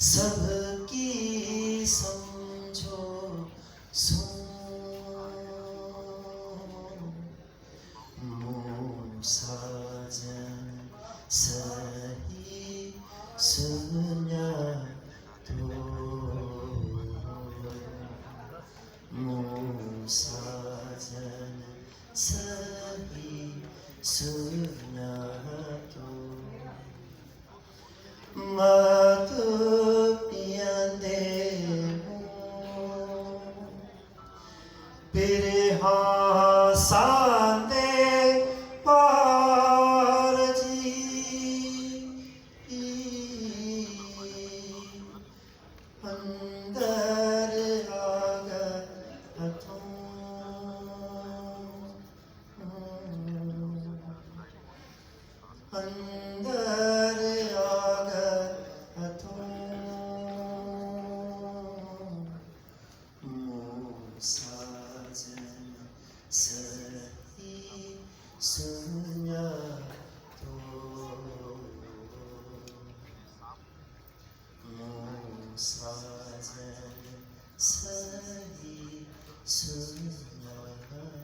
सबकी समझो साजन सही सुना तो साजन सही सुना तो मत पियंदे तेरे हासांदे पार जी अंदर आगा हथों अंदर आगा हथों साजन सही सुना तो साजन सही सुना